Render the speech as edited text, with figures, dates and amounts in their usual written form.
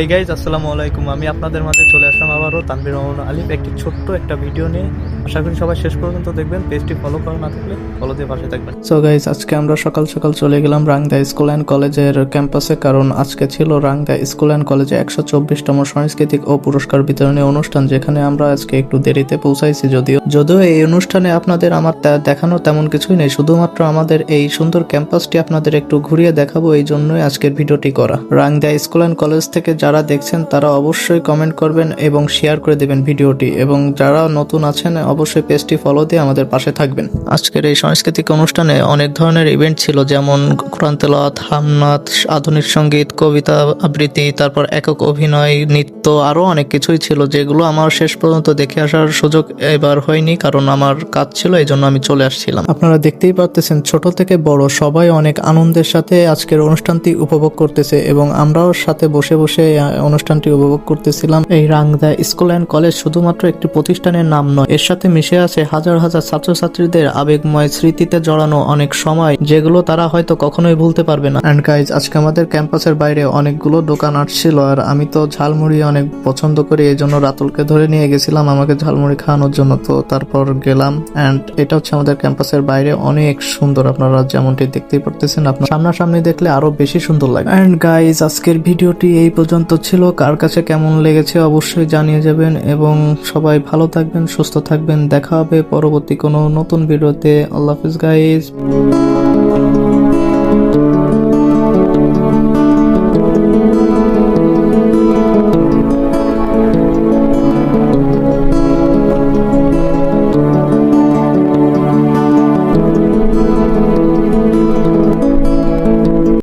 এই গাইজ আসসালামু আলাইকুম, আমি আপনাদের মাঝে চলে আসলাম আবারও তানভীর রহমান আলিফ একটি ছোট্ট একটা ভিডিও নিয়ে। আশা করি সবাই শেষ পর্যন্ত দেখবেন। পেজটি ফলো করা না থাকলে ফলো দিয়ে পাশে থাকবেন। সো গাইজ, আজকে আমরা সকাল সকাল চলে গেলাম রাংদা স্কুল অ্যান্ড কলেজের ক্যাম্পাসে, কারণ আজকে ছিল রাংদা স্কুল অ্যান্ড কলেজে 124তম সাংস্কৃতিক ও পুরস্কার বিতরণী অনুষ্ঠান, যেখানে আমরা আজকে একটু দেরিতে পৌঁছাইছি। যদিও এই অনুষ্ঠানে আপনাদের আমার দেখানোর তেমন কিছুই নেই, শুধুমাত্র আমাদের এই সুন্দর ক্যাম্পাসটি আপনাদের একটু ঘুরিয়ে দেখাবো, এই জন্যই আজকের ভিডিওটি করা। রাংদা স্কুল অ্যান্ড কলেজ থেকে যারা দেখছেন তারা অবশ্যই কমেন্ট করবেন এবং শেয়ার করে দেবেন ভিডিওটি, এবং যারা নতুন আছেন অবশ্যই পেজটি ফলো দিয়ে আমাদের পাশে থাকবেন। আজকের এই সাংস্কৃতিক অনুষ্ঠানে অনেক ধরনের ইভেন্ট ছিল, যেমন কোরআন তেলাওয়াত, হামনাত, আধুনিক সঙ্গীত, কবিতা আবৃত্তি, তারপর একক অভিনয়, নৃত্য, আরো অনেক কিছুই ছিল, যেগুলো আমার শেষ পর্যন্ত দেখে আসার সুযোগ এবার হয়নি, কারণ আমার কাজ ছিল, এই জন্য আমি চলে আসছিলাম। আপনারা দেখতেই পারতেছেন ছোট থেকে বড় সবাই অনেক আনন্দের সাথে আজকের অনুষ্ঠানটি উপভোগ করতেছে, এবং আমরাও সাথে বসে বসে অনুষ্ঠানটি উপভোগ করতেছিলাম। এই রাংদা স্কুল অ্যান্ড কলেজ শুধুমাত্র একটি প্রতিষ্ঠানের নাম নয়, এর সাথে মিশে আছে হাজার হাজার ছাত্রছাত্রীদের আবেগময় স্মৃতিতে জড়ানো অনেক সময়, যেগুলো তারা হয়তো কখনোই ভুলতে পারবে না। এন্ড গাইজ, আজকে আমাদের ক্যাম্পাসের বাইরে অনেকগুলো দোকান আসছিল, আর আমি তো ঝালমুড়ি অনেক পছন্দ করি, এই জন্য রাতুলকে ধরে নিয়ে গেছিলাম আমাকে ঝালমুড়ি খাওয়ানোর জন্য। তো তারপর গেলাম, এন্ড এটা হচ্ছে আমাদের ক্যাম্পাসের বাইরে, অনেক সুন্দর, আপনারা যেমনটি দেখতেই পারতেছেন, আপনার সামনাসামনি দেখলে আরো বেশি সুন্দর লাগে। এন্ড গাইজ, আজকের ভিডিওটি এই পর্যন্ত ছিল। কার কাছে কেমন লেগেছে অবশ্যই জানিয়ে যাবেন, এবং সবাই ভালো থাকবেন, সুস্থ থাকবেন। দেখা হবে পরবর্তী কোনো নতুন ভিডিওতে। আল্লাহ হাফেজ গাইজ।